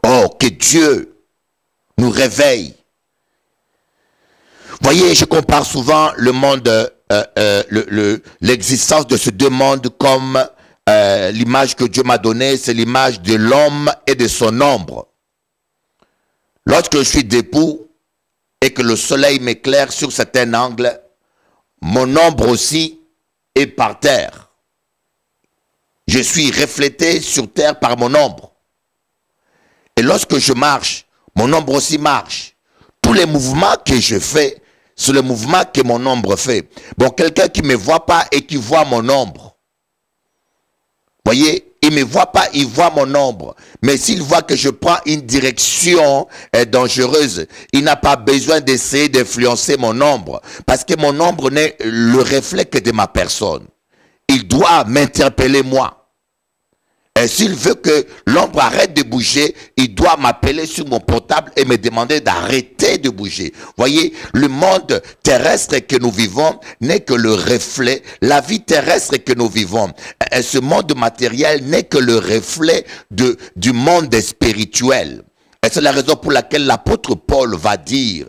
Oh, que Dieu nous réveille. Voyez, je compare souvent le monde, l'existence de ces deux mondes comme l'image que Dieu m'a donnée, c'est l'image de l'homme et de son ombre. Lorsque je suis debout et que le soleil m'éclaire sur certains angles, mon ombre aussi est par terre. Je suis reflété sur terre par mon ombre. Et lorsque je marche, mon ombre aussi marche. Tous les mouvements que je fais, c'est le mouvement que mon ombre fait. Bon, quelqu'un qui ne me voit pas et qui voit mon ombre, voyez, il ne me voit pas, il voit mon ombre. Mais s'il voit que je prends une direction dangereuse, il n'a pas besoin d'essayer d'influencer mon ombre. Parce que mon ombre n'est le reflet que de ma personne. Il doit m'interpeller moi. Et s'il veut que l'ombre arrête de bouger, il doit m'appeler sur mon portable et me demander d'arrêter de bouger. Voyez, le monde terrestre que nous vivons n'est que le reflet. La vie terrestre que nous vivons, et ce monde matériel n'est que le reflet du monde spirituel. Et c'est la raison pour laquelle l'apôtre Paul va dire,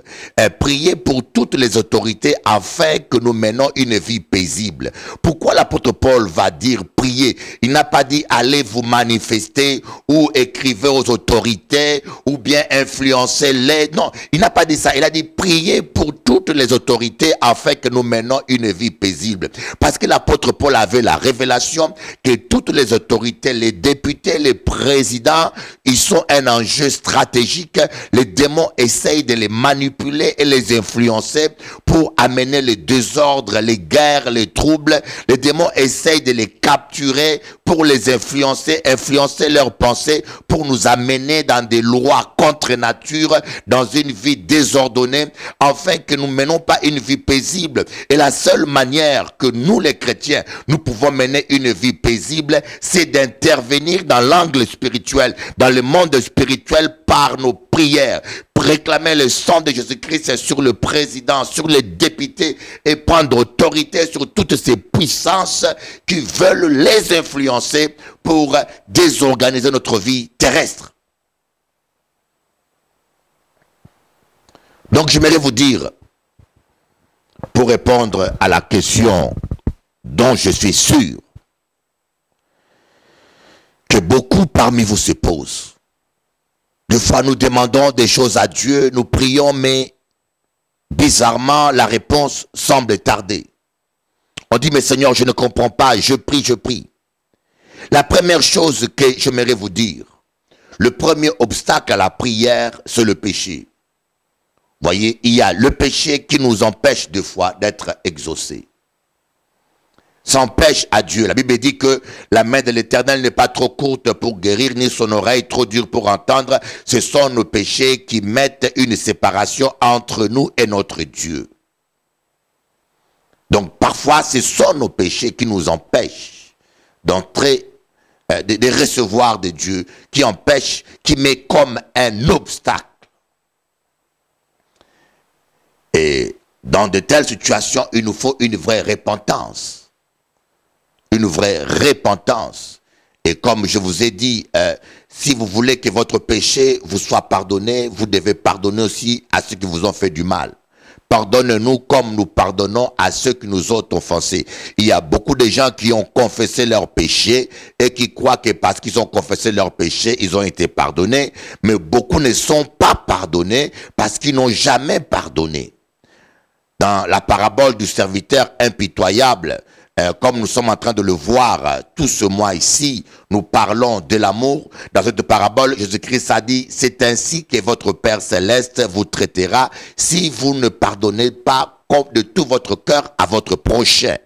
priez pour toutes les autorités afin que nous menons une vie paisible. Pourquoi l'apôtre Paul va dire prier? Il n'a pas dit allez vous manifester ou écrivez aux autorités ou bien influencez-les. Non, il n'a pas dit ça. Il a dit priez pour toutes les autorités afin que nous menons une vie paisible. Parce que l'apôtre Paul avait la révélation que toutes les autorités, les députés, les présidents, ils sont un enjeu stratégique. Les démons essayent de les manipuler et les influencer pour amener les désordres, les guerres, les troubles. Les démons essayent de les capturer pour les influencer, influencer leurs pensées, pour nous amener dans des lois contre nature, dans une vie désordonnée, afin que nous ne menons pas une vie paisible. Et la seule manière que nous les chrétiens, nous pouvons mener une vie paisible, c'est d'intervenir dans l'angle spirituel, dans le monde spirituel, par nos prières, réclamer le sang de Jésus-Christ sur le président, sur les députés et prendre autorité sur toutes ces puissances qui veulent les influencer pour désorganiser notre vie terrestre. Donc j'aimerais vous dire, pour répondre à la question dont je suis sûr que beaucoup parmi vous se posent. Des fois, nous demandons des choses à Dieu, nous prions, mais bizarrement, la réponse semble tarder. On dit, mais Seigneur, je ne comprends pas, je prie, je prie. La première chose que j'aimerais vous dire, le premier obstacle à la prière, c'est le péché. Voyez, il y a le péché qui nous empêche des fois d'être exaucés. Ça empêche à Dieu. La Bible dit que la main de l'Éternel n'est pas trop courte pour guérir, ni son oreille trop dure pour entendre. Ce sont nos péchés qui mettent une séparation entre nous et notre Dieu. Donc parfois, ce sont nos péchés qui nous empêchent d'entrer, de recevoir de Dieu, qui empêchent, qui met comme un obstacle. Et dans de telles situations, il nous faut une vraie repentance. Une vraie repentance. Et comme je vous ai dit, si vous voulez que votre péché vous soit pardonné, vous devez pardonner aussi à ceux qui vous ont fait du mal. Pardonne-nous comme nous pardonnons à ceux qui nous ont offensés. Il y a beaucoup de gens qui ont confessé leurs péchés et qui croient que parce qu'ils ont confessé leurs péchés, ils ont été pardonnés. Mais beaucoup ne sont pas pardonnés parce qu'ils n'ont jamais pardonné. Dans la parabole du serviteur impitoyable, comme nous sommes en train de le voir tout ce mois ici, nous parlons de l'amour. Dans cette parabole, Jésus-Christ a dit, c'est ainsi que votre Père Céleste vous traitera si vous ne pardonnez pas de tout votre cœur à votre prochain.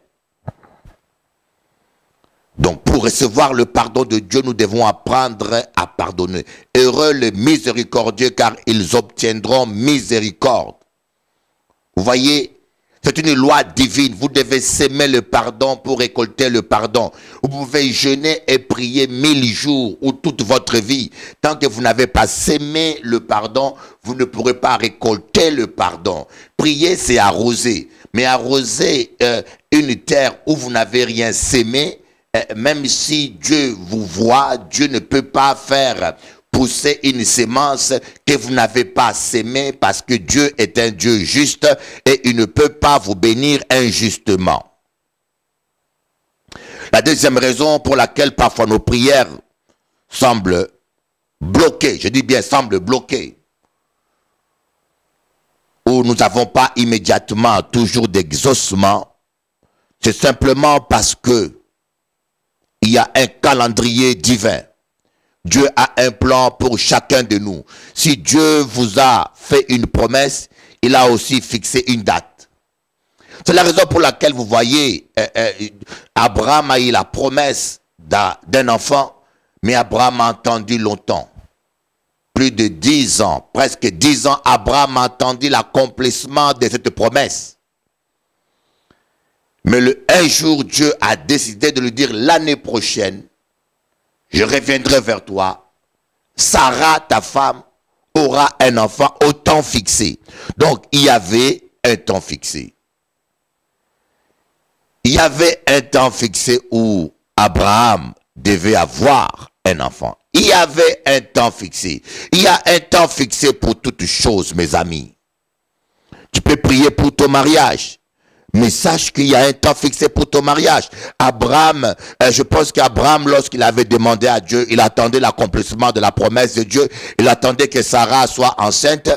Donc pour recevoir le pardon de Dieu, nous devons apprendre à pardonner. Heureux les miséricordieux car ils obtiendront miséricorde. Vous voyez, c'est une loi divine. Vous devez s'aimer le pardon pour récolter le pardon. Vous pouvez jeûner et prier 1000 jours ou toute votre vie. Tant que vous n'avez pas sémé le pardon, vous ne pourrez pas récolter le pardon. Prier, c'est arroser. Mais arroser une terre où vous n'avez rien sémé, même si Dieu vous voit, Dieu ne peut pas faire pousser une sémence que vous n'avez pas sémée parce que Dieu est un Dieu juste et il ne peut pas vous bénir injustement. La deuxième raison pour laquelle parfois nos prières semblent bloquées, je dis bien semblent bloquées, où nous n'avons pas immédiatement toujours d'exaucement, c'est simplement parce que il y a un calendrier divin. Dieu a un plan pour chacun de nous. Si Dieu vous a fait une promesse, il a aussi fixé une date. C'est la raison pour laquelle vous voyez, Abraham a eu la promesse d'un enfant, mais Abraham a attendu longtemps. Plus de 10 ans, presque 10 ans, Abraham a attendu l'accomplissement de cette promesse. Mais un jour, Dieu a décidé de lui dire l'année prochaine, je reviendrai vers toi. Sarah, ta femme, aura un enfant au temps fixé. Donc, il y avait un temps fixé. Il y avait un temps fixé où Abraham devait avoir un enfant. Il y avait un temps fixé. Il y a un temps fixé pour toutes choses, mes amis. Tu peux prier pour ton mariage. Mais sache qu'il y a un temps fixé pour ton mariage. Abraham, je pense qu'Abraham, lorsqu'il avait demandé à Dieu, il attendait l'accomplissement de la promesse de Dieu. Il attendait que Sarah soit enceinte.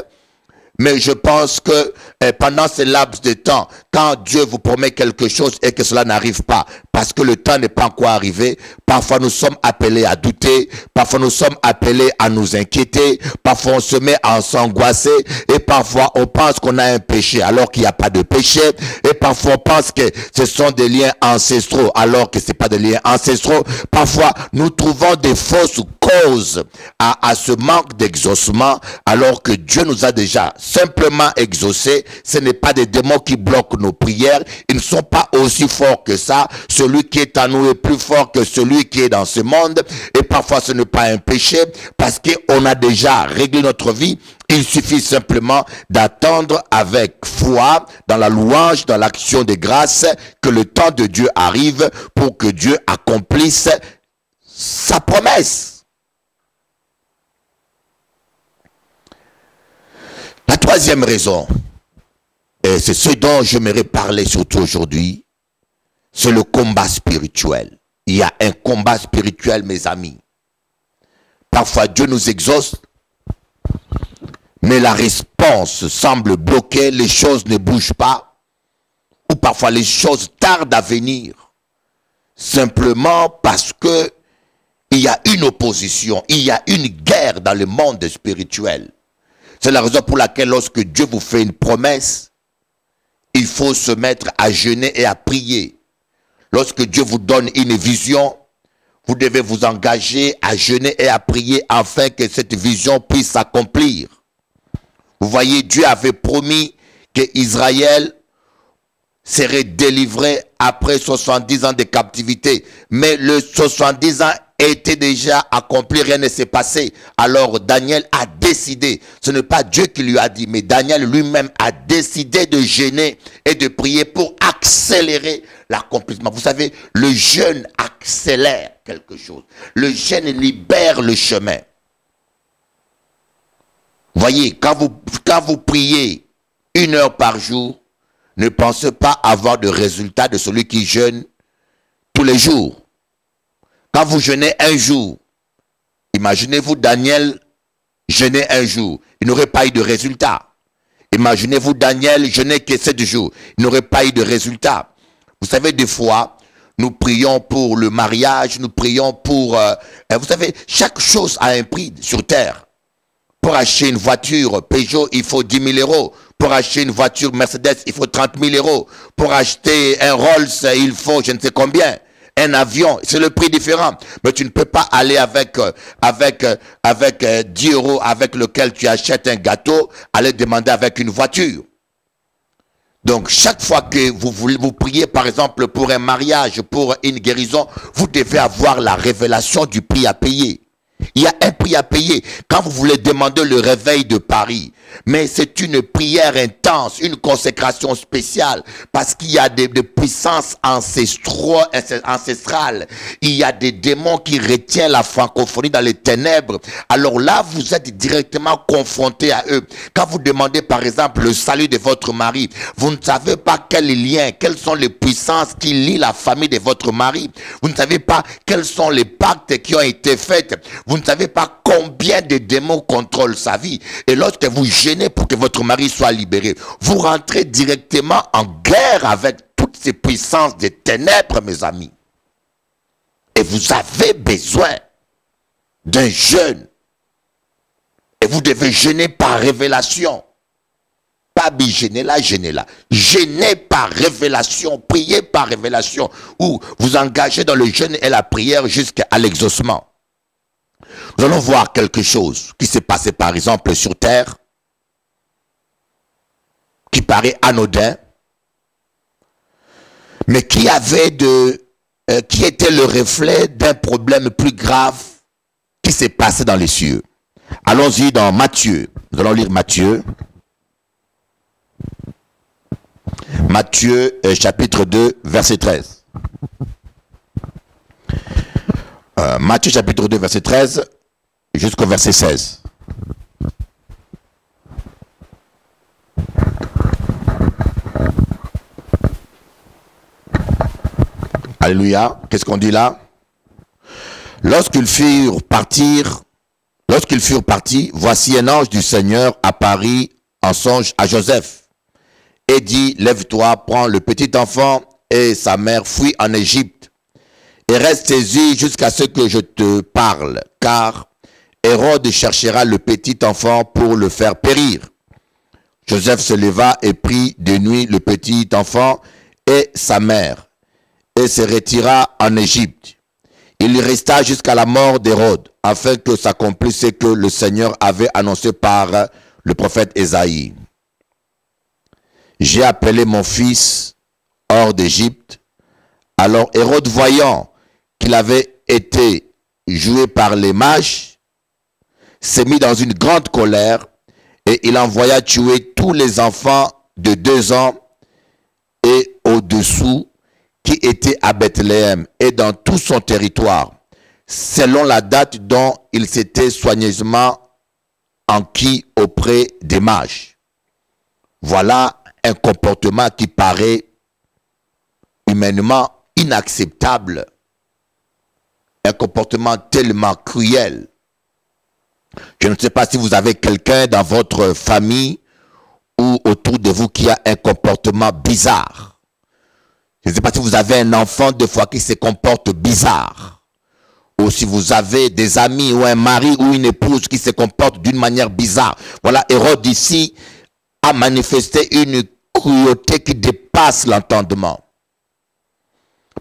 Mais je pense que pendant ce laps de temps, quand Dieu vous promet quelque chose et que cela n'arrive pas, parce que le temps n'est pas encore arrivé, parfois nous sommes appelés à douter, parfois nous sommes appelés à nous inquiéter, parfois on se met à s'angoisser, et parfois on pense qu'on a un péché alors qu'il n'y a pas de péché, et parfois on pense que ce sont des liens ancestraux alors que ce n'est pas des liens ancestraux. Parfois nous trouvons des fausses causes à ce manque d'exaucement alors que Dieu nous a déjà simplement exaucés. Ce n'est pas des démons qui bloquent nos prières, ils ne sont pas aussi forts que ça. Celui qui est en nous est plus fort que celui qui est dans ce monde, et parfois ce n'est pas un péché parce qu'on a déjà réglé notre vie. Il suffit simplement d'attendre avec foi, dans la louange, dans l'action de grâce, que le temps de Dieu arrive pour que Dieu accomplisse sa promesse. La troisième raison, et c'est ce dont j'aimerais parler surtout aujourd'hui, c'est le combat spirituel. Il y a un combat spirituel, mes amis. Parfois Dieu nous exauce, mais la réponse semble bloquée, les choses ne bougent pas, ou parfois les choses tardent à venir, simplement parce que il y a une opposition, il y a une guerre dans le monde spirituel. C'est la raison pour laquelle lorsque Dieu vous fait une promesse, il faut se mettre à jeûner et à prier. Lorsque Dieu vous donne une vision, vous devez vous engager à jeûner et à prier afin que cette vision puisse s'accomplir. Vous voyez, Dieu avait promis que Israël serait délivré après 70 ans de captivité. Mais le 70 ans était déjà accompli, rien ne s'est passé. Alors Daniel a décidé, ce n'est pas Dieu qui lui a dit, mais Daniel lui-même a décidé de jeûner et de prier pour accélérer l'accomplissement. Vous savez, le jeûne accélère quelque chose. Le jeûne libère le chemin. Voyez, quand vous priez 1 heure par jour, ne pensez pas avoir de résultat de celui qui jeûne tous les jours. Quand vous jeûnez un jour, imaginez-vous Daniel jeûner un jour, il n'aurait pas eu de résultat. Imaginez-vous Daniel jeûner que 7 jours, il n'aurait pas eu de résultat. Vous savez, des fois, nous prions pour le mariage, nous prions pour... vous savez, chaque chose a un prix sur terre. Pour acheter une voiture Peugeot, il faut 10 000 euros. Pour acheter une voiture Mercedes, il faut 30 000 euros. Pour acheter un Rolls, il faut je ne sais combien. Un avion, c'est le prix différent. Mais tu ne peux pas aller avec 10 euros avec lequel tu achètes un gâteau, aller demander avec une voiture. Donc, chaque fois que vous priez, par exemple, pour un mariage, pour une guérison, vous devez avoir la révélation du prix à payer. Il y a un prix à payer quand vous voulez demander le réveil de Paris. Mais c'est une prière intense, une consécration spéciale, parce qu'il y a des puissances ancestrales. Il y a des démons qui retiennent la francophonie dans les ténèbres. Alors là, vous êtes directement confronté à eux. Quand vous demandez par exemple le salut de votre mari, vous ne savez pas quel lien, quelles sont les puissances qui lient la famille de votre mari. Vous ne savez pas quels sont les pactes qui ont été faits. Vous ne savez pas combien de démons contrôlent sa vie. Et lorsque vous gênez pour que votre mari soit libéré, vous rentrez directement en guerre avec toutes ces puissances des ténèbres, mes amis. Et vous avez besoin d'un jeûne. Et vous devez jeûner par révélation. Pas gêner là, gêner là. Gêner par révélation, prier par révélation. Ou vous engagez dans le jeûne et la prière jusqu'à l'exaucement. Nous allons voir quelque chose qui s'est passé par exemple sur terre, qui paraît anodin, mais qui était le reflet d'un problème plus grave qui s'est passé dans les cieux. Allons-y dans Matthieu. Nous allons lire Matthieu. Matthieu chapitre 2, verset 13. Matthieu chapitre 2, verset 13 jusqu'au verset 16. Alléluia. Qu'est-ce qu'on dit là? Lorsqu'ils furent partis, voici un ange du Seigneur apparut en songe à Joseph et dit, lève-toi, prends le petit enfant et sa mère, fuis en Égypte et reste saisi jusqu'à ce que je te parle, car Hérode cherchera le petit enfant pour le faire périr. Joseph se leva et prit de nuit le petit enfant et sa mère et se retira en Égypte. Il y resta jusqu'à la mort d'Hérode, afin que s'accomplisse ce que le Seigneur avait annoncé par le prophète Ésaïe. J'ai appelé mon fils hors d'Égypte. Alors Hérode, voyant qu'il avait été joué par les mages, s'est mis dans une grande colère et il envoya tuer tous les enfants de 2 ans et au-dessous qui étaient à Bethléem et dans tout son territoire, selon la date dont il s'était soigneusement enquis auprès des mages. Voilà un comportement qui paraît humainement inacceptable, un comportement tellement cruel. Je ne sais pas si vous avez quelqu'un dans votre famille ou autour de vous qui a un comportement bizarre. Je ne sais pas si vous avez un enfant des fois qui se comporte bizarre. Ou si vous avez des amis ou un mari ou une épouse qui se comporte d'une manière bizarre. Voilà, Hérode ici a manifesté une cruauté qui dépasse l'entendement.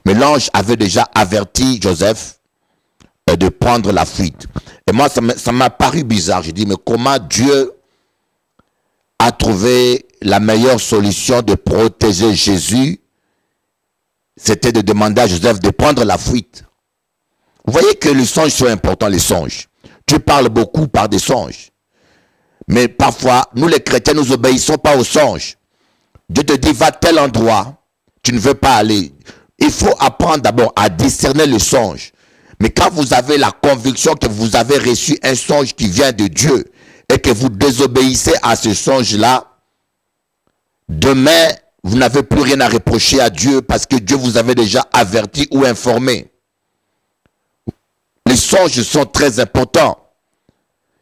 Mais l'ange avait déjà averti Joseph de prendre la fuite. Et moi, ça m'a paru bizarre. J'ai dit, mais comment Dieu a trouvé la meilleure solution de protéger Jésus? C'était de demander à Joseph de prendre la fuite. Vous voyez que les songes sont importants, les songes. Dieu parle beaucoup par des songes. Mais parfois, nous les chrétiens, nous n'obéissons pas aux songes. Dieu te dit, va à tel endroit, tu ne veux pas aller. Il faut apprendre d'abord à discerner le songe. Mais quand vous avez la conviction que vous avez reçu un songe qui vient de Dieu et que vous désobéissez à ce songe-là, demain, vous n'avez plus rien à reprocher à Dieu parce que Dieu vous avait déjà averti ou informé. Les songes sont très importants.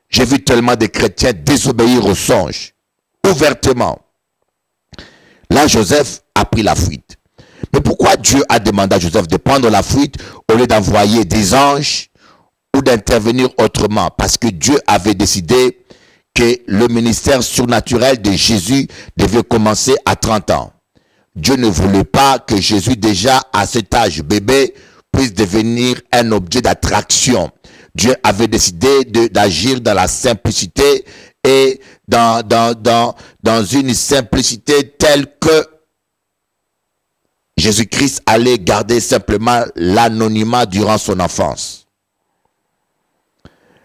J'ai vu tellement de chrétiens désobéir aux songes, ouvertement. Là, Joseph a pris la fuite. Mais pourquoi Dieu a demandé à Joseph de prendre la fuite au lieu d'envoyer des anges ou d'intervenir autrement? Parce que Dieu avait décidé que le ministère surnaturel de Jésus devait commencer à 30 ans. Dieu ne voulait pas que Jésus, déjà à cet âge bébé, puisse devenir un objet d'attraction. Dieu avait décidé d'agir dans la simplicité et dans une simplicité telle que Jésus-Christ allait garder simplement l'anonymat durant son enfance.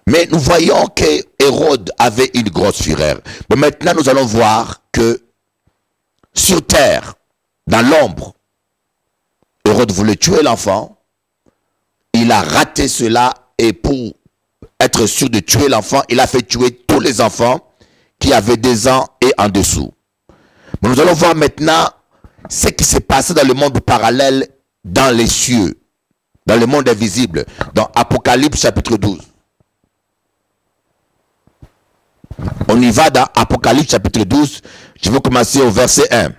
Mais nous voyons que Hérode avait une grosse fureur. Mais maintenant, nous allons voir que sur terre, dans l'ombre, Hérode voulait tuer l'enfant. Il a raté cela et pour être sûr de tuer l'enfant, il a fait tuer tous les enfants qui avaient 2 ans et en dessous. Mais nous allons voir maintenant ce qui s'est passé dans le monde parallèle, dans les cieux, dans le monde invisible, dans Apocalypse chapitre 12. On y va dans Apocalypse chapitre 12, je vais commencer au verset 1.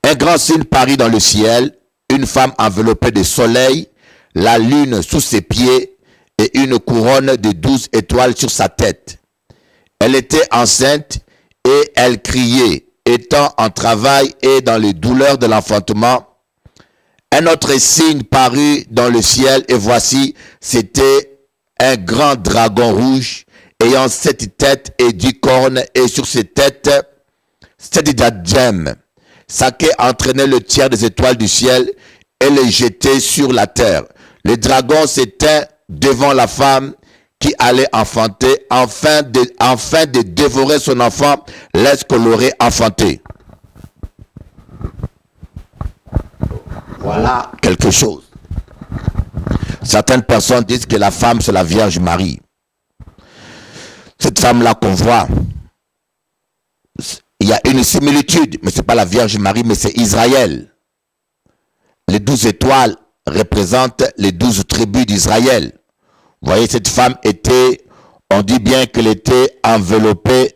Un grand signe parut dans le ciel, une femme enveloppée de soleil, la lune sous ses pieds et une couronne de 12 étoiles sur sa tête. Elle était enceinte et elle criait, étant en travail et dans les douleurs de l'enfantement. Un autre signe parut dans le ciel et voici, c'était un grand dragon rouge ayant 7 têtes et 10 cornes et sur ses têtes 7 diadèmes. Sa queue entraînait le tiers des étoiles du ciel et les jetait sur la terre. Le dragon s'éteint devant la femme qui allait enfanter, afin de dévorer son enfant, lorsqu'on l'aurait enfanté. Voilà quelque chose. Certaines personnes disent que la femme, c'est la Vierge Marie. Cette femme-là qu'on voit, il y a une similitude, mais ce n'est pas la Vierge Marie, mais c'est Israël. Les 12 étoiles représentent les 12 tribus d'Israël. Vous voyez, cette femme était, on dit bien qu'elle était enveloppée,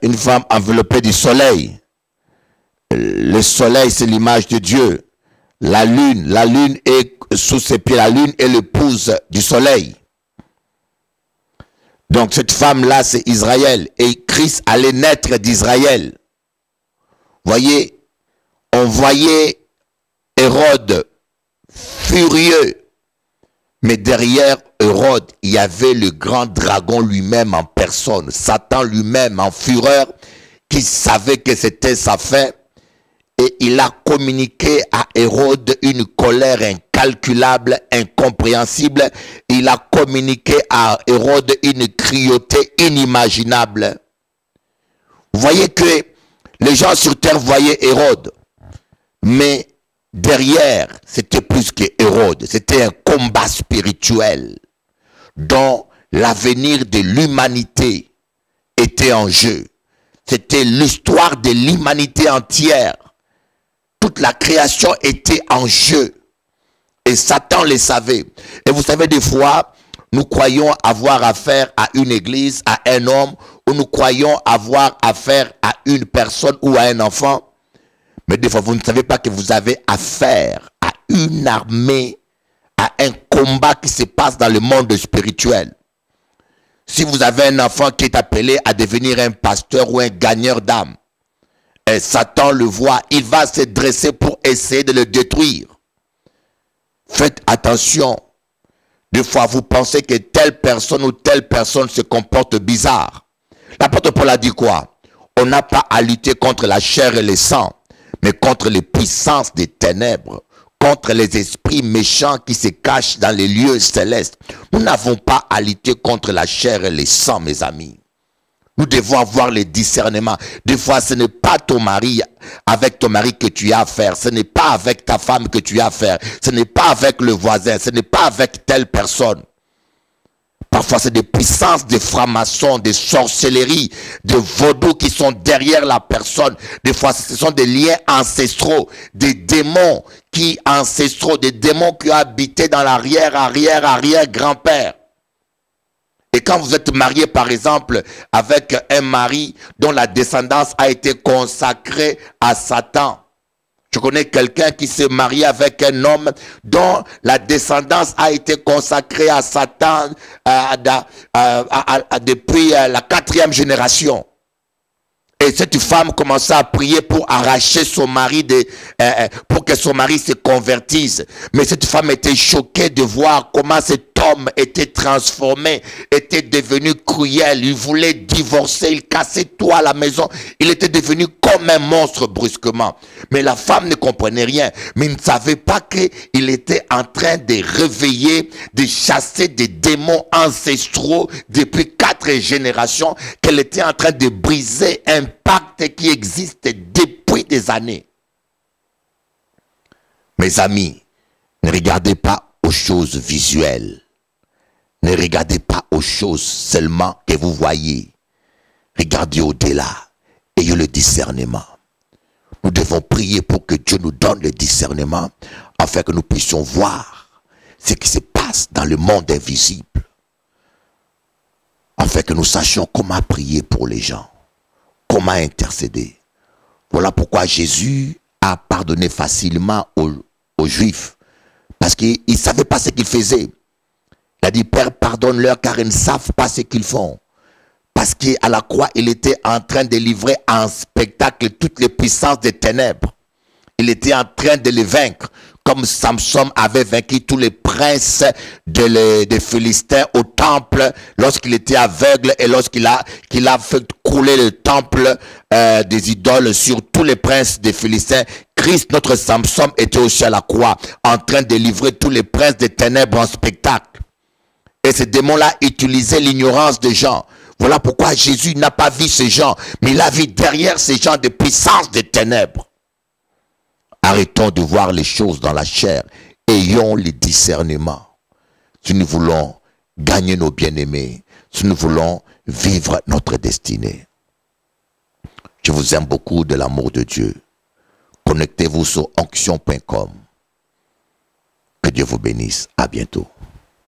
une femme enveloppée du soleil. Le soleil, c'est l'image de Dieu. La lune est sous ses pieds. La lune est l'épouse du soleil. Donc cette femme-là, c'est Israël. Et Christ allait naître d'Israël. Voyez, on voyait Hérode furieux. Mais derrière Hérode, il y avait le grand dragon lui-même en personne. Satan lui-même en fureur, qui savait que c'était sa fin. Et il a communiqué à Hérode une colère incalculable, incompréhensible. Il a communiqué à Hérode une cruauté inimaginable. Vous voyez que les gens sur terre voyaient Hérode. Mais derrière, c'était plus que Hérode. C'était un combat spirituel dont l'avenir de l'humanité était en jeu. C'était l'histoire de l'humanité entière. Toute la création était en jeu. Et Satan le savait. Et vous savez, des fois, nous croyons avoir affaire à une église, à un homme, ou nous croyons avoir affaire à une personne ou à un enfant. Mais des fois, vous ne savez pas que vous avez affaire à une armée, à un combat qui se passe dans le monde spirituel. Si vous avez un enfant qui est appelé à devenir un pasteur ou un gagneur d'âme, et Satan le voit, il va se dresser pour essayer de le détruire. Faites attention. Des fois, vous pensez que telle personne ou telle personne se comporte bizarre. L'apôtre Paul a dit quoi? On n'a pas à lutter contre la chair et le sang, mais contre les puissances des ténèbres, contre les esprits méchants qui se cachent dans les lieux célestes. Nous n'avons pas à lutter contre la chair et le sang, mes amis. Nous devons avoir le discernement. Des fois, ce n'est pas ton mari, avec ton mari que tu as affaire. Ce n'est pas avec ta femme que tu as affaire. Ce n'est pas avec le voisin. Ce n'est pas avec telle personne. Parfois, c'est des puissances de francs-maçons, de sorcellerie, de vaudou qui sont derrière la personne. Des fois, ce sont des liens ancestraux, des démons ancestraux, des démons qui ont habité dans l'arrière-grand-père. Et quand vous êtes marié, par exemple, avec un mari dont la descendance a été consacrée à Satan. Je connais quelqu'un qui s'est marié avec un homme dont la descendance a été consacrée à Satan depuis la 4e génération. Et cette femme commençait à prier pour arracher son mari, pour que son mari se convertisse. Mais cette femme était choquée de voir comment cet homme était transformé, était devenu cruel. Il voulait divorcer, il cassait tout à la maison. Il était devenu comme un monstre brusquement. Mais la femme ne comprenait rien. Mais il ne savait pas qu'il était en train de réveiller, de chasser des démons ancestraux depuis 4 générations, qu'elle était en train de briser un pacte qui existe depuis des années. Mes amis, ne regardez pas aux choses visuelles. Ne regardez pas aux choses seulement que vous voyez. Regardez au-delà. Ayez le discernement. Nous devons prier pour que Dieu nous donne le discernement afin que nous puissions voir ce qui se passe dans le monde invisible. Afin que nous sachions comment prier pour les gens. Comment intercéder. Voilà pourquoi Jésus a pardonné facilement aux Juifs. Parce qu'il ne savait pas ce qu'ils faisaient. Il a dit, Père, pardonne-leur car ils ne savent pas ce qu'ils font. Parce qu'à la croix, il était en train de livrer en spectacle toutes les puissances des ténèbres. Il était en train de les vaincre. Comme Samson avait vaincu tous les princes des Philistins au temple lorsqu'il était aveugle et lorsqu'il a fait couler le temple des idoles sur tous les princes des Philistins. Christ, notre Samson, était aussi à la croix en train de livrer tous les princes des ténèbres en spectacle. Et ces démons-là utilisaient l'ignorance des gens. Voilà pourquoi Jésus n'a pas vu ces gens, mais il a vu derrière ces gens des puissances des ténèbres. Arrêtons de voir les choses dans la chair. Ayons le discernement. Si nous voulons gagner nos bien-aimés, si nous voulons vivre notre destinée. Je vous aime beaucoup de l'amour de Dieu. Connectez-vous sur onction.com. Que Dieu vous bénisse. À bientôt.